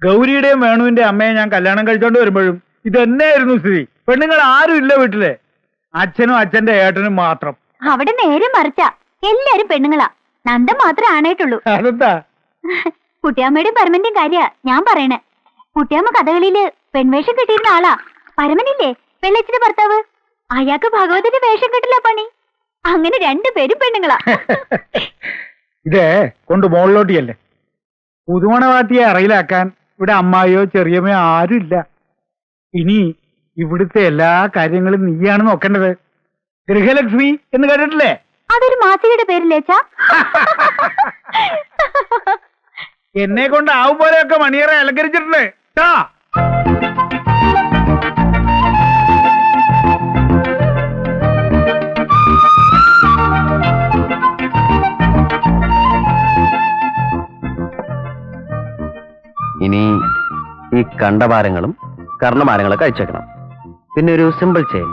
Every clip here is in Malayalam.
ഗൗരിയുടെയും വേണുവിന്റെ അമ്മയെ ഞാൻ കല്യാണം കഴിച്ചോണ്ട് വരുമ്പോഴും ഇതെന്നായിരുന്നു സ്ഥിതി. പെണ്ണുങ്ങൾ ആരും ഇല്ല വീട്ടില്, അച്ഛനും അച്ഛന്റെ ഏട്ടനും മാത്രം. അവിടെ നേരെ മറിച്ചാ, എല്ലാരും പെണ്ണുങ്ങളാ, നന്ദൻ മാത്രമേ ആണായിട്ടുള്ളൂ. അതെന്താ? കുട്ടിയമ്മയുടെയും പരമന്റെയും കാര്യ ഞാൻ പറയണേ. കുട്ടിയമ്മ കഥകളിയില് പെൺവേഷം കിട്ടിയിരുന്ന ആളാ. പരമനില്ലേ, വെള്ളച്ചിന്റെ ഭർത്താവ്, അയാൾക്ക് ഭഗവതിന്റെ വേഷം കിട്ടില്ല പണി. അങ്ങനെ രണ്ടുപേരും പെണ്ണുങ്ങളാ. ഇതേ കൊണ്ട് മുകളിലോട്ടിയല്ലേ. പുതുമണവാട്ടിയെ അറയിലാക്കാൻ ഇവിടെ അമ്മായിയോ ചെറിയമ്മയോ ആരുമില്ല. ഇനി ഇവിടുത്തെ എല്ലാ കാര്യങ്ങളും നീയാണ് നോക്കേണ്ടത്. ഗൃഹലക്ഷ്മി എന്ന് കേട്ടിട്ടില്ലേ? അതൊരു മാസികയുടെ പേരില്ലേച്ചാ? എന്നെ കൊണ്ട് ആവും പോലെയൊക്കെ മണിയറ അലങ്കരിച്ചിട്ടുണ്ട്. ഇനി ഈ കണ്ടഭാരങ്ങളും കർണഭാരങ്ങളൊക്കെ അയച്ചേക്കണം. പിന്നെ ഒരു സിമ്പിൾ ചെയിൻ,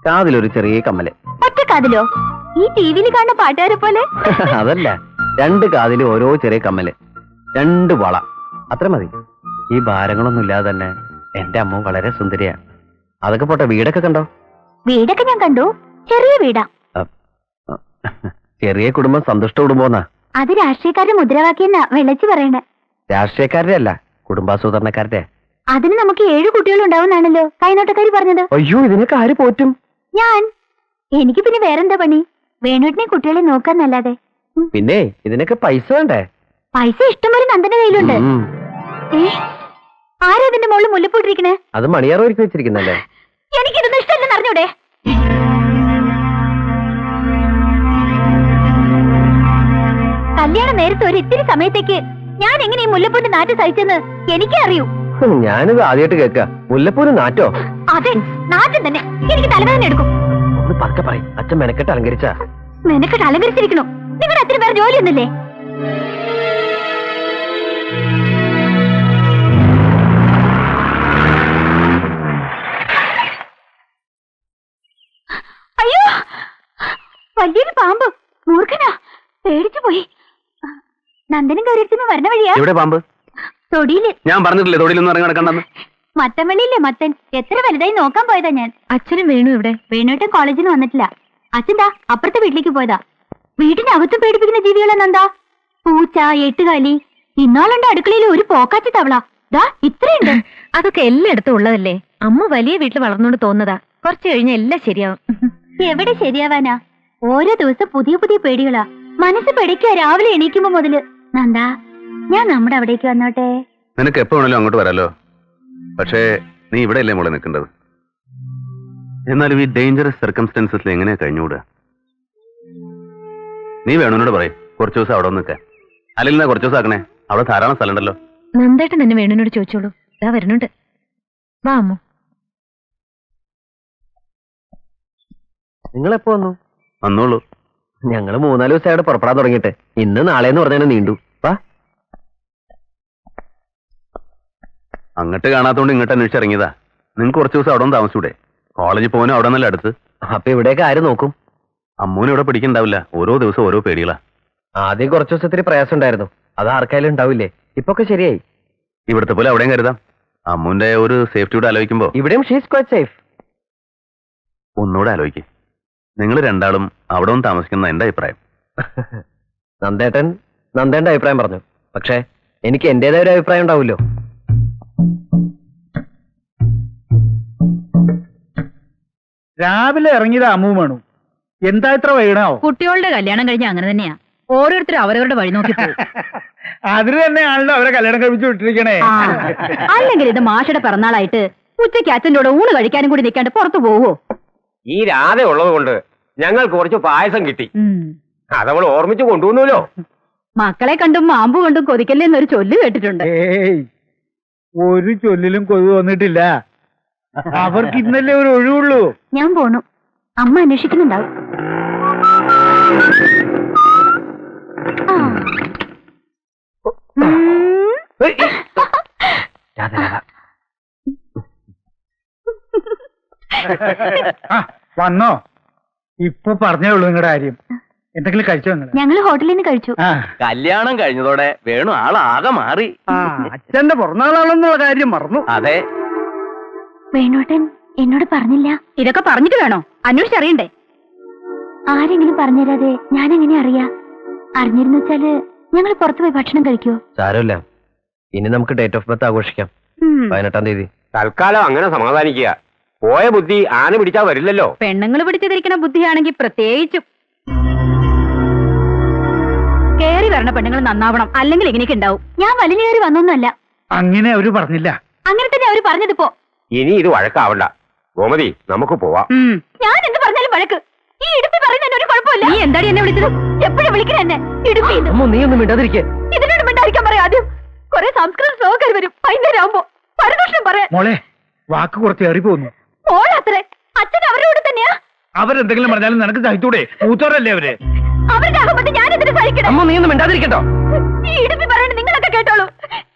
കാതിലൊരു ചെറിയ കമ്മല്. ഒറ്റ കാതിലോ? ഈ ടിവിയിൽ കാണുന്ന പാട്ടുകാരെ പോലെ? അതല്ല, 2 കാതിലും ഓരോ ചെറിയ കമ്മല്, 2 വള, അത്ര മതി. ഈ ഭാരങ്ങളൊന്നും ഇല്ലാതെ തന്നെ എന്റെ അമ്മ വളരെ സുന്ദരിയാ. അതൊക്കെ പോട്ടെ, വീടൊക്കെ കണ്ടോ? വീടൊക്കെ ഞാൻ കണ്ടു. ചെറിയ വീടാ. ചെറിയ കുടുംബം സന്തുഷ്ട കുടുംബമെന്നാ. അത് രാഷ്ട്രീയക്കാരുടെ മുദ്രാവാക്യെന്നാ വെള്ളച്ചി പറയണേ. രാഷ്ട്രീയക്കാരുടെ അല്ല, കുടുംബാസൂത്രണക്കാരുടെ. അതിന് നമുക്ക് 7 കുട്ടികളുണ്ടാവുന്നാണല്ലോ കൈനോട്ടക്കാരി പറഞ്ഞത്. അയ്യോ, ഇതിനൊക്കെ ആര് പോറ്റും? ഞാൻ. എനിക്ക് പിന്നെ വേറെന്താ പണി? വേണുട്ടിനെ കുട്ടികളെ നോക്കാന്നല്ലാതെ. പിന്നെ ഇതിനൊക്കെ പൈസ വേണ്ടേ? പൈസ ഇഷ്ടംപോലെ നന്ദന്റെ കയ്യിലുണ്ട്. ആരാ അതിന്റെ മുകളിൽ മുല്ലപ്പൂട്ടിരിക്കണേ? അത് മണിയാറ ഒരുക്കി വെച്ചിരിക്കുന്നല്ലേ. എനിക്കിതൊന്നും ഇഷ്ടമല്ലെന്ന് അറിഞ്ഞൂടെ? കല്യാണം നേരത്തെ ഒരു ഇത്തിരി സമയത്തേക്ക് ഞാൻ എങ്ങനെ ഈ മുല്ലപ്പൂന്റെ നാറ്റ് സഹിച്ചെന്ന് എനിക്കേ അറിയൂ. ഞാനിത് ആദ്യമായിട്ട് കേൾക്ക. മുല്ലപ്പൂന് നാറ്റോ? അതെ, നാറ്റം തന്നെ. എനിക്ക് തലവേദന എടുക്കും. ഒന്ന് പതുക്കെ പറയും. അച്ഛൻ മെനക്കെട്ട് അലങ്കരിച്ചാ. മെനക്കെട്ട് അലങ്കരിച്ചിരിക്കണു. നിങ്ങളുടെ അത്ര പേർ ജോലിയൊന്നുമില്ലേ? അയ്യോ, വലിയൊരു പാമ്പ്. മൂർഖനാ, പേടിച്ചു പോയി. നന്ദനും ഗൗരിയത്തിന് വരണ വഴിയാ. എവിടെ പാമ്പ്? തൊടിയില്. ഞാൻ പറഞ്ഞിട്ടില്ലേ തൊടിയിലൊന്നും ഇറങ്ങി നടക്കണ്ടെന്ന്. മത്തൻവള്ളിയില്ലേ മത്തൻ, എത്ര വലുതായി നോക്കാൻ പോയതാ ഞാൻ. അച്ഛനും വേണു ഇവിടെ? വേണുട്ടൻ കോളേജിന് വന്നിട്ടില്ല. അച്ഛന്താ അപ്പുറത്തെ വീട്ടിലേക്ക് പോയതാ. വീട്ടിനകത്തും പേടിപ്പിക്കുന്ന ജീവികളെന്നെന്താ? പൂച്ച, എട്ടുകാലി, ഇന്നാളുണ്ട് അടുക്കളയിൽ ഒരു പോക്കാച്ചി തവള. ദാ ഇത്രയുണ്ട്. അതൊക്കെ എല്ലായിടത്തും ഉള്ളതല്ലേ. അമ്മ വലിയ വീട്ടിൽ വളർന്നോണ്ട് തോന്നതാ. കുറച്ചു കഴിഞ്ഞ എല്ലാം ശരിയാവും. എവിടെ ശരിയാവാനാ? ഓരോ ദിവസം പുതിയ പുതിയ പേടികളാ. മനസ്സ് പേടിക്കാ രാവിലെ എണീക്കുമ്പോ മുതല്. നന്ദാ, ഞാൻ നമ്മുടെ അവിടേക്ക് വന്നോട്ടെ? നിനക്ക് എപ്പോ വേണല്ലോ അങ്ങോട്ട് വരാലോ. പക്ഷേ നീ ഇവിടെ അല്ലേ മോളെ നിൽക്കേണ്ടത്. എന്നാലും ഈ ഡേഞ്ചറസ് സർക്കംസ്റ്റൻസസിൽ എങ്ങനെയാ കഴിഞ്ഞുകൂടുക? നീ വേണോനോട് പറയും കുറച്ചു ദിവസം അവിടെ നിൽക്കാൻ. അല്ലെങ്കിൽ കുറച്ചു ദിവസം ആക്കണേ, അവിടെ ധാരാളം സ്ഥലം ഉണ്ടല്ലോ. നന്ദേട്ടൻ തന്നെ വേണുനോട് ചോദിച്ചോളൂ. ഇതാ വരുന്നുണ്ട്. വാ അമ്മു. നിങ്ങളെപ്പോ വന്നു? വന്നോളൂ. ഞങ്ങള് 3-4 ദിവസമായിട്ട് പുറപ്പെടാൻ തുടങ്ങിയിട്ട്. ഇന്ന് നാളെന്ന് പറഞ്ഞാൽ നീണ്ടു. വാ. അങ്ങോട്ട് കാണാത്തോണ്ട് ഇങ്ങോട്ട് അന്വേഷിച്ചിറങ്ങിയതാ. നിങ്ങൾക്ക് കുറച്ച് ദിവസം അവിടെ നിന്ന് താമസിച്ചൂടെ? കോളേജിൽ പോകാനും അവിടെ നല്ല അടുത്ത്. അപ്പൊ ഇവിടെയൊക്കെ ആര് നോക്കും? അമ്മൂനും ഇവിടെ പിടിക്കണ്ടാവില്ല. ഓരോ ദിവസം ഓരോ പേടികളാ. ആദ്യം കുറച്ചു ദിവസത്തിന് പ്രയാസം ഉണ്ടായിരുന്നു. അത് ആർക്കായാലും ഉണ്ടാവില്ലേ. ഇപ്പൊക്കെ ശരിയായി. ഇവിടുത്തെ പോലെ അവിടെയും കരുതാം. അമ്മൂന്റെ ഒരു സേഫ്റ്റിയോടെ ആലോചിക്കുമ്പോ ഇവിടെയും ഷീസ് ക്വൈറ്റ് സേഫ്. ഒന്നുകൂടെ ആലോചിക്കും. നിങ്ങൾ രണ്ടാളും അവിടെ ഒന്ന് താമസിക്കുന്ന എന്റെ അഭിപ്രായം. നന്ദേന്റെ അഭിപ്രായം പറഞ്ഞു. പക്ഷേ എനിക്ക് എന്റേതായ ഒരു അഭിപ്രായം ഉണ്ടാവുമല്ലോ. രാവിലെ ഇറങ്ങിയത് അമ്മു വേണു. എന്താ ഇത്ര വൈകണോ? കുട്ടികളുടെ കല്യാണം കഴിഞ്ഞ അങ്ങനെ തന്നെയാ. ഓരോരുത്തരും അവരവരുടെ വഴി നോക്കി പോകും. അതിന് തന്നെയാണല്ലോ അവരെ കല്യാണം കഴിപ്പിച്ചു വിട്ടിരിക്കണേ. അല്ലെങ്കിൽ ഇത് മാഷയുടെ പിറന്നാളായിട്ട് ഉച്ചയ്ക്ക് അച്ഛൻ്റെ കൂടെ ഊണ് കഴിക്കാനും കൂടി നിൽക്കാണ്ട് പുറത്തു പോവോ? ഈ രാധ ഉള്ളത് കൊണ്ട് ഞങ്ങൾക്ക് കുറച്ച് പായസം കിട്ടി. അതവൾ ഓർമ്മിച്ച് കൊണ്ടുവന്നല്ലോ. മക്കളെ കണ്ടും മാമ്പു കൊണ്ടും കൊതിക്കല്ലേന്നൊരു ചൊല്ല് കേട്ടിട്ടുണ്ട്. ഏയ്, ഒരു ചൊല്ലിലും കൊതു വന്നിട്ടില്ല. അവർക്ക് ഇന്നല്ലേ ഒരു ഒഴിവുള്ളൂ. ഞാൻ പോണു. അമ്മ അന്വേഷിക്കുന്നുണ്ടാവും. വന്നോ? ഇപ്പൊ പറഞ്ഞേ ഉള്ളൂ നിങ്ങളുടെ കാര്യം. എന്തെങ്കിലും കഴിച്ചോ നിങ്ങൾ? ഞങ്ങൾ ഹോട്ടലിൽ നിന്ന് കഴിച്ചു. ആ കല്യാണം കഴിഞ്ഞതോടെ വേണു ആളാകെ മാറി. അച്ഛന്റെ പിറന്നാളാണെന്നുള്ള കാര്യം മറന്നു. അതെ, വേണോട്ടൻ എന്നോട് പറഞ്ഞില്ല. ഇതൊക്കെ പറഞ്ഞിട്ട് വേണോ അന്വേഷിച്ചറിയണ്ടേ? ആരെങ്കിലും പറഞ്ഞുതരാതെ ഞാൻ എങ്ങനെ അറിയാ? അറിഞ്ഞിരുന്നു വെച്ചാല് ഞങ്ങൾ പുറത്തു പോയി ഭക്ഷണം കഴിക്കുവോ? സാരമില്ല. ഇനി നമുക്ക് ഡേറ്റ് ഓഫ് ബർത്ത് ആഘോഷിക്കാം. 18-ാം തീയതി. തൽക്കാലം അങ്ങനെ സമാധാനിക്കുക. പോയ ബുദ്ധി ആന പിടിച്ചാ വരില്ലല്ലോ. പെണ്ണുങ്ങൾ പിടിച്ചിരിക്കുന്ന ബുദ്ധിയാണെങ്കിൽ പ്രത്യേകിച്ചും. കേറി വരണ പെണ്ണുങ്ങൾ നന്നാവണം, അല്ലെങ്കിൽ ഇങ്ങനെയൊക്കെ ഉണ്ടാവും. ഞാൻ വലിഞ്ഞേറി വന്നൊന്നുമല്ല. അങ്ങനെ അവര് പറഞ്ഞില്ല. അങ്ങനെ തന്നെ അവര് പറഞ്ഞതിപ്പോ. ഇനി ഇത് വഴക്കാവണ്ട. ഗോമതി, നമുക്ക് പോവാം. ഞാൻ എന്ത് പറഞ്ഞാലും വഴക്ക്. ഈ ഇടുപ്പി പറയുന്നതിന് ഒരു കുഴപ്പമില്ല. നീ എന്താടി എന്നെ വിളിച്ചത്? എപ്പോഴും വിളിക്കണ എന്നെ ഇടുപ്പി. നീ ഒന്നും മിണ്ടാതിരിക്കേ. ഇതിനോട് മിണ്ടായിരിക്കാൻ പറയാം. ആദ്യം കുറെ സംസ്കൃത ശ്ലോകർ വരും. വൈകുന്നേരം ആവുമ്പോ പരദോഷം പറയാം. മോളെ, വാക്ക് കുറച്ച് ഏറി പോകുന്നു. ഓളത്രേ അച്ഛൻ അവരുടെ കൂടെ തന്നെയാ. അവരെന്തെങ്കിലും പറഞ്ഞാലും നിനക്ക് സഹിച്ചൂടെ? മൂത്തോരല്ലേ അവര്? അവരുടെ അഹമ്മദ് ഞാൻ എന്തിനു സഹിക്കണം? നീ ഒന്നും മിണ്ടാതിരിക്കട്ടോ. ഈ ഇടുപ്പി പറയണ നിങ്ങളൊക്കെ കേട്ടോളൂ.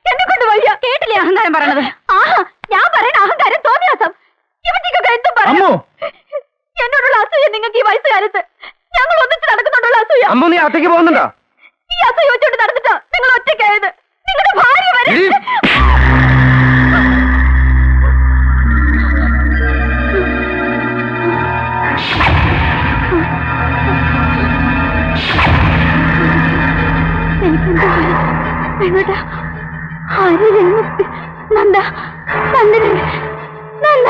എന്നെ കൊണ്ട് വയ്യ. കേട്ടില്ലേ അഹങ്കാരം പറയണത്? ആഹാ, ഞാൻ പറയണ അഹങ്കാരം തോന്നിയാസം. ഇവന്റെയൊക്കെ എന്തും പറയാം. എന്നോടുള്ള അസൂയ നിങ്ങൾക്ക് ഈ വയസ്സുകാലത്ത്. ഞങ്ങൾ ഒന്നിച്ച് നടക്കുന്നുണ്ടുള്ള അസൂയ. നീ അകത്തേക്ക് പോകുന്നുണ്ടോ? ഈ അസൂയ വെച്ചോണ്ട് നടന്നിട്ടാ നിങ്ങൾ ഒറ്റയ്ക്കായത്. നിങ്ങളുടെ ഭാര്യ വരെ. നന്ദ നന്ദന നന്ദ.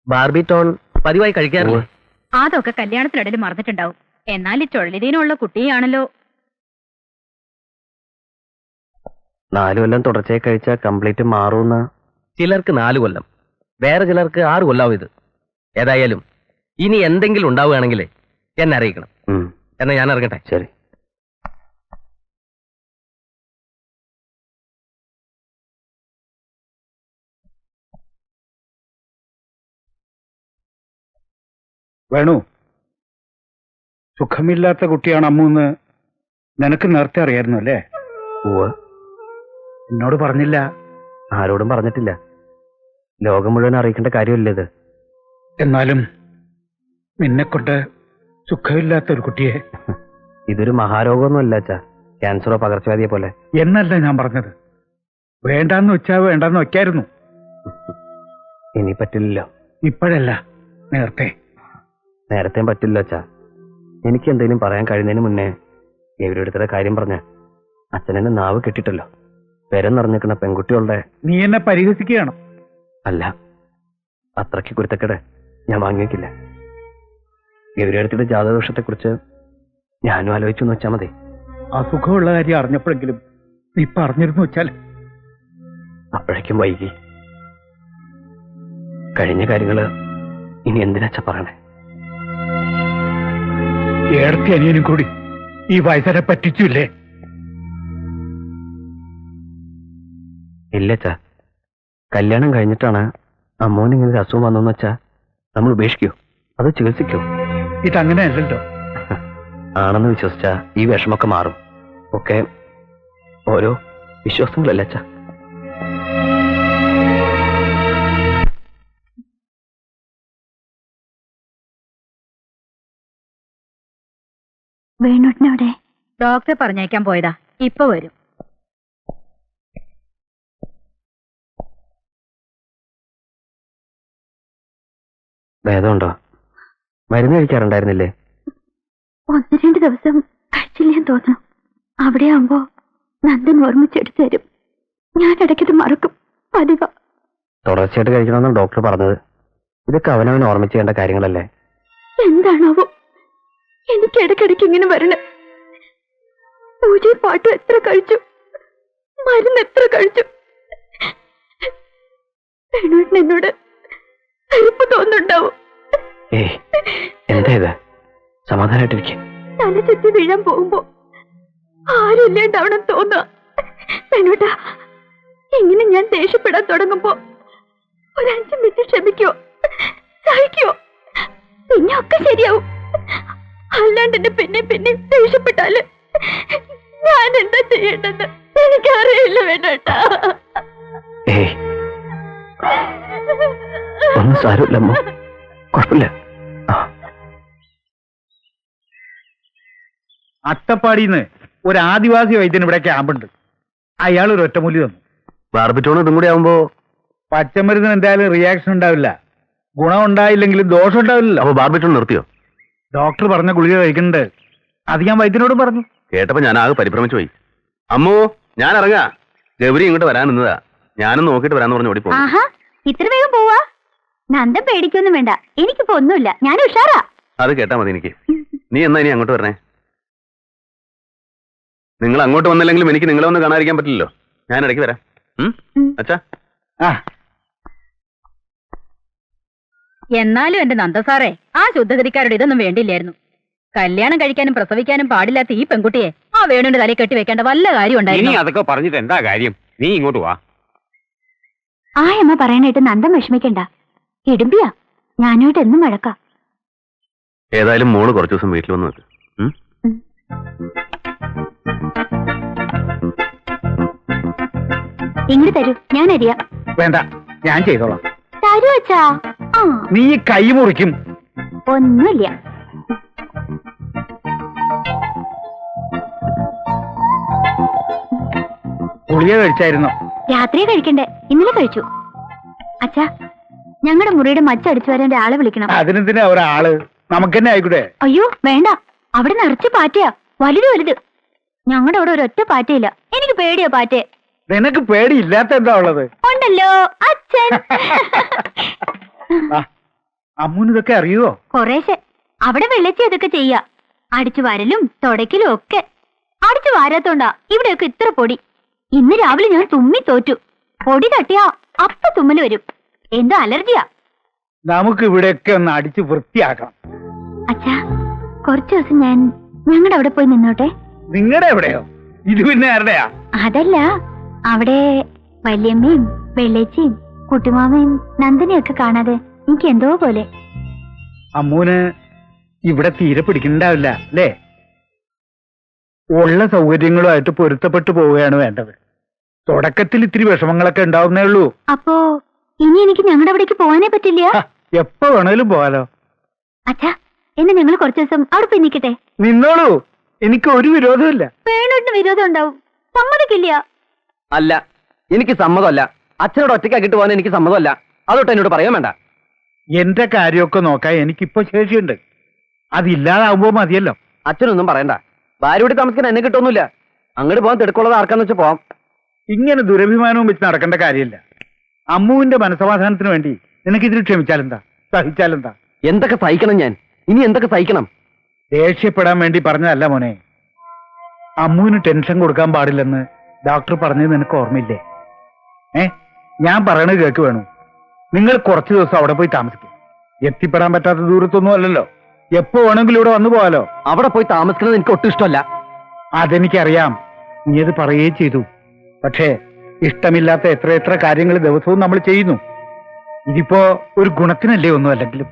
ബാർബിറ്റോൺ പതിവായി കഴിക്കാറില്ല. അതൊക്കെ കല്യാണത്തിനിടയിൽ മറന്നിട്ടുണ്ടാവും. എന്നാൽ ഈ ചൊള്ളിതീനുള്ള കുട്ടിയാണല്ലോ. 4 കൊല്ലം തുടർച്ചയായി കഴിച്ചാൽ കംപ്ലീറ്റ് മാറൂന്ന്. ചിലർക്ക് 4 കൊല്ലം, വേറെ ചിലർക്ക് 6 കൊല്ലാവും ഇത്. ഏതായാലും ഇനി എന്തെങ്കിലും ഉണ്ടാവുകയാണെങ്കിൽ എന്നെ അറിയിക്കണം. എന്നാ ഞാൻ ഇറങ്ങട്ടെ. ശരി. വേണു, സുഖമില്ലാത്ത കുട്ടിയാണ് അമ്മൂന്ന് നിനക്ക് നേരത്തെ അറിയായിരുന്നു അല്ലേ? എന്നോട് പറഞ്ഞില്ല. ആരോടും പറഞ്ഞിട്ടില്ല. ലോകം മുഴുവൻ അറിയിക്കേണ്ട കാര്യമില്ല ഇത്. എന്നാലും നിന്നെക്കൊണ്ട് സുഖമില്ലാത്ത ഒരു കുട്ടിയെ. ഇതൊരു മഹാരോഗമൊന്നുമല്ല അച്ഛാ, ക്യാൻസറോ പകർച്ചവ്യാധിയെ പോലെ. എന്നല്ല ഞാൻ പറഞ്ഞത്. വേണ്ടാന്ന് വെച്ചാ വേണ്ടാന്ന് വെക്കായിരുന്നു. ഇനി പറ്റില്ലല്ലോ. ഇപ്പോഴല്ല, നേരത്തെയും പറ്റില്ല അച്ഛാ. എനിക്ക് എന്തെങ്കിലും പറയാൻ കഴിയുന്നതിന് മുന്നേ എവരെടുത്ത കാര്യം പറഞ്ഞ അച്ഛനെന്നെ നാവ് കെട്ടിട്ടല്ലോ. പെരം നിറഞ്ഞിരിക്കുന്ന പെൺകുട്ടികളുടെ. നീ എന്നെ പരിഹസിക്കുകയാണ്. അല്ല, അത്രയ്ക്ക് കുരുത്തക്കേട് ഞാൻ വാങ്ങിവെക്കില്ല. ഗൗരിയടുത്തിയുടെ ജാതകദോഷത്തെക്കുറിച്ച് ഞാനും ആലോചിച്ചു എന്ന് വെച്ചാൽ മതി. അസുഖമുള്ള കാര്യം അറിഞ്ഞപ്പോഴെങ്കിലും നീ പറഞ്ഞിരുന്നു വെച്ചാൽ. അപ്പോഴേക്കും വൈകി. കഴിഞ്ഞ കാര്യങ്ങള് ഇനി എന്തിനാച്ചാ പറയണേ? ഏടത്തി അനിയനും കൂടി ഈ വയസ്സനെ പറ്റിച്ചില്ലേ? ഇല്ലച്ചാ, കല്യാണം കഴിഞ്ഞിട്ടാണ് അമ്മോന് ഇങ്ങനെ അസുഖം വന്നെന്ന് വെച്ചാ നമ്മൾ ഉപേക്ഷിക്കോ അത് ചികിത്സിക്കോ? ഇതങ്ങനെയല്ലല്ലോ. ആണെന്ന് വിശ്വസിച്ചാ ഈ വിഷമൊക്കെ മാറും. ഒക്കെ ഓരോ വിശ്വാസങ്ങളല്ലേ അച്ഛാ. വേണുട്ടിനവിടെ ഡോക്ടറെ പറഞ്ഞയക്കാൻ പോയതാ, ഇപ്പൊ വരും. ഭേദമുണ്ടോ? മരുന്ന് കഴിക്കാറുണ്ടായിരുന്നില്ലേ? 1-2 ദിവസം കഴിച്ചില്ലെന്ന് തോന്നുന്നു. അവിടെ ആവുമ്പോ നന്ദൻ ഓർമ്മിച്ചെടുത്തു തരും. ഞാൻ ഇടയ്ക്കത് മറക്കും. പതിവ. തുടർച്ചയായിട്ട് കഴിക്കണമെന്നാണ് ഡോക്ടർ പറഞ്ഞത്. ഇതൊക്കെ അവനവൻ ഓർമ്മിച്ച് ചെയ്യേണ്ട കാര്യങ്ങളല്ലേ? എന്താണാവോ എനിക്ക് ഇടയ്ക്കിടയ്ക്ക് ഇങ്ങനെ വരണേ? പൂജയും പാട്ടും എത്ര കഴിച്ചു, മരുന്ന് എത്ര കഴിച്ചു. വേണുവേട്ടൻ എന്നോട് അരിപ്പ് തോന്നുന്നുണ്ടാവും. എന്താ ഇത്? സമാധാനായിട്ടിരിക്കെ. തല ചുറ്റി വീഴാൻ പോകുമ്പോ ആരും ഇല്ലാണ്ടാവണം തോന്നുക. വേണുവേട്ടാ, ഇങ്ങനെ ഞാൻ ദേഷ്യപ്പെടാൻ തുടങ്ങുമ്പോ ഒരു 5 മിനിറ്റ് ക്ഷമിക്കോ, സഹിക്കോ, പിന്നെ ഒക്കെ ശരിയാവും. അല്ലാണ്ട് എന്നെ പിന്നെ ദേഷ്യപ്പെട്ടാല് ഞാൻ എന്താ ചെയ്യേണ്ടെന്ന് എനിക്കറിയില്ല വേണ്ടാ. ഒന്നും സാരമില്ലമ്മോ, കുഴപ്പമില്ല. അട്ടപ്പാടിന്ന് ഒരു ആദിവാസി വൈദ്യൻ ഇവിടെ ക്യാമ്പുണ്ട്. അയാൾ ഒരു ഒറ്റമൂലി തന്നു. ബാർബിറ്റോൺ ഇതും കൂടി ആവുമ്പോ പച്ചമരുന്നിന് എന്തായാലും റിയാക്ഷൻ ഉണ്ടാവില്ല. ഗുണം ഉണ്ടായില്ലെങ്കിലും ദോഷം ഉണ്ടാവില്ലല്ലോ. അപ്പൊ ബാർബിറ്റോൺ നിർത്തിയോ? ഡോക്ടർ പറഞ്ഞ ഗുളിക കഴിക്കുന്നുണ്ട്. അത് ഞാൻ വൈദ്യനോടും പറഞ്ഞു. കേട്ടപ്പോ ഞാൻ ആകെ പരിഭ്രമിച്ചു പോയി. അമ്മോ, ഞാൻ ഇറങ്ങാ. ഗൗരി ഇങ്ങോട്ട് വരാൻ നിന്നതാ. ഞാനും നോക്കിട്ട് വരാന്ന് പറഞ്ഞു ഓടിപ്പോ. ആഹാ, ഇത്ര വേഗം പോവാ? നന്ദ പേടിക്കൊന്നും വേണ്ട, എനിക്കിപ്പോ ഒന്നുമില്ല, ഞാൻ ഉഷാറാ. അത് കേട്ടാ മതി എനിക്ക്. നീ എന്നാ ഇനി അങ്ങോട്ട് വരണേ? നിങ്ങൾ അങ്ങോട്ട് വന്നില്ലെങ്കിലും എനിക്ക് നിങ്ങളെ ഒന്ന് കാണാതിരിക്കാൻ പറ്റില്ലല്ലോ. ഞാൻ ഇടയ്ക്ക് വരാം. അച്ഛാ. ആ, എന്നാലും എന്റെ നന്ദസാറേ, ആ ശുദ്ധഗതിക്കാരുടെ ഇതൊന്നും വേണ്ടില്ലായിരുന്നു. കല്യാണം കഴിക്കാനും പ്രസവിക്കാനും പാടില്ലാത്ത ഈ പെൺകുട്ടിയെ ആ വേണുവിന്റെ തലയിൽ കെട്ടി വെക്കേണ്ട വല്ല കാര്യം ഇനി ഉണ്ടായിരുന്നു? അതൊക്കെ പറഞ്ഞിട്ട് എന്താ കാര്യം? നീ ഇങ്ങോട്ട് വാ. ആ അമ്മ പറയാനായിട്ട് നന്ദം വിഷമിക്കണ്ട. ഇടുമ്പിയാ, ഞാനോട്ട് എന്നും വഴക്കാം. ഏതായാലും മോള് കുറച്ചു ദിവസം വീട്ടിൽ വന്ന് നിൽക്ക്. ഇങ്ങോട്ട് തരൂ, ഞാൻ അരിയാം. വേണ്ട, ഞാൻ ചെയ്തോളാം. തരൂ അച്ഛാ. ആ, നീ ഈ കൈ മുറിക്കും. ഒന്നുമില്ല. ഗുളിക കഴിച്ചായിരുന്നോ? രാത്രി കഴിക്കണ്ടേ, ഇന്നലെ കഴിച്ചു. അച്ഛാ, ഞങ്ങളുടെ മുറിയുടെ മച്ചടിച്ചു വരാൻ ഒരാളെ വിളിക്കണം. അതിനെന്തിനാ ഒരാള്? നമുക്ക് തന്നെ ആയിക്കൂടെ? അയ്യോ വേണ്ട, അവിടെ നിറച്ച് പാറ്റയാ, വലുത്. ഞങ്ങളുടെ അവിടെ ഒരൊറ്റ പാറ്റയില്ല. എനിക്ക് പേടിയാ പാറ്റയെ. നിനക്ക് പേടിയില്ലാത്ത എന്താ ഉള്ളത്? ഉണ്ടല്ലോ അച്ഛൻ. അമ്മൂന് ഇതൊക്കെ അറിയുവോ? കൊറേശ്ശെ. അവിടെ വെള്ളച്ചി അതൊക്കെ ചെയ്യാ. അടിച്ചു വാരലും തുടയ്ക്കലും ഒക്കെ. അടിച്ചു വാരാത്തോണ്ടാ ഇവിടെയൊക്കെ ഇത്ര പൊടി. ഇന്ന് രാവിലെ ഞാൻ തുമ്മി തോറ്റു. പൊടി തട്ടിയാ അപ്പ തുമ്മല് വരും. എന്തോ അലർജിയാ. നമുക്ക് ഇവിടെയൊക്കെ ഒന്ന് അടിച്ച് വൃത്തിയാക്കണം. അച്ഛാ, കുറച്ചു ദിവസം ഞാൻ ഞങ്ങളുടെ അവിടെ പോയി നിന്നോട്ടെ. നിങ്ങളുടെ എവിടെയോ? ഇത് പിന്നെ ആരുടെയാ? അതല്ല, അവിടെ വല്യമ്മയും വെള്ളേച്ചിയും കുട്ടിമാമയും നന്ദനെയൊക്കെ കാണാതെ എനിക്ക് എന്തോ പോലെ. അമ്മൂന് ഇവിടെ തീരെ പിടിക്കണ്ടാവില്ല അല്ലേ? ഉള്ള സൗകര്യങ്ങളുമായിട്ട് പൊരുത്തപ്പെട്ടു പോവുകയാണ് വേണ്ടത്. തുടക്കത്തിൽ ഇത്തിരി വിഷമങ്ങളൊക്കെ ഉണ്ടാവുന്നേ ഉള്ളൂ. അപ്പോ ഇനി എനിക്ക് ഞങ്ങളുടെ അവിടേക്ക് പോകാനേ പറ്റില്ല? എപ്പോ വേണേലും പോകാലോ. അച്ഛാ, എന്നാ ഞങ്ങൾ കുറച്ചു ദിവസം അവിടെ പോയി നിൽക്കട്ടെ? നിന്നോളൂ, എനിക്ക് ഒരു വിരോധമില്ല. വേണോട്ടിന് വിരോധം ഉണ്ടാവും. സമ്മതിക്കില്ല. അല്ല, എനിക്ക് സമ്മതമല്ല. അച്ഛനോട് ഒറ്റയ്ക്കാക്കിട്ട് പോകാൻ എനിക്ക് സമ്മതമല്ല. അതൊട്ട് എന്നോട് പറയാൻ വേണ്ട. എന്റെ കാര്യമൊക്കെ നോക്കാൻ എനിക്കിപ്പോ ശേഷിയുണ്ട്. അതില്ലാതാവുമ്പോ മതിയല്ലോ. അച്ഛനൊന്നും പറയണ്ട. ഭാര്യയോട് താമസിക്കാൻ എന്നെ കിട്ടൊന്നുമില്ല. അങ്ങോട്ട് പോകാൻ തിടുക്കുള്ളത് ആർക്കാന്ന് വെച്ചാൽ പോവാം. ഇങ്ങനെ ദുരഭിമാനവും വെച്ച് നടക്കേണ്ട കാര്യമില്ല. അമ്മുവിന്റെ മനസമാധാനത്തിന് വേണ്ടി നിനക്കിതിന് ക്ഷമിച്ചാലെന്താ, സഹിച്ചാലെന്താ? എന്തൊക്കെ സഹിക്കണം ഞാൻ? ഇനി എന്തൊക്കെ സഹിക്കണം? ദേഷ്യപ്പെടാൻ വേണ്ടി പറഞ്ഞതല്ല മോനെ. അമ്മുവിന് ടെൻഷൻ കൊടുക്കാൻ പാടില്ലെന്ന് ഡോക്ടർ പറഞ്ഞത് നിനക്ക് ഓർമ്മയില്ലേ? ഞാൻ പറയണത് കേക്ക് വേണു. നിങ്ങൾ കുറച്ചു ദിവസം അവിടെ പോയി താമസിക്കും. എത്തിപ്പെടാൻ പറ്റാത്ത ദൂരത്തൊന്നും അല്ലല്ലോ. എപ്പോ വേണമെങ്കിലും ഇവിടെ വന്നു പോകാലോ. അവിടെ പോയി താമസിക്കുന്നത് എനിക്ക് ഒട്ടും ഇഷ്ടമല്ല. അതെനിക്കറിയാം, നീ അത് പറയുകയും ചെയ്തു. പക്ഷേ ഇഷ്ടമില്ലാത്ത എത്ര കാര്യങ്ങൾ ദിവസവും നമ്മൾ ചെയ്യുന്നു. ഇതിപ്പോ ഒരു ഗുണത്തിനല്ലേ ഒന്നും അല്ലെങ്കിലും.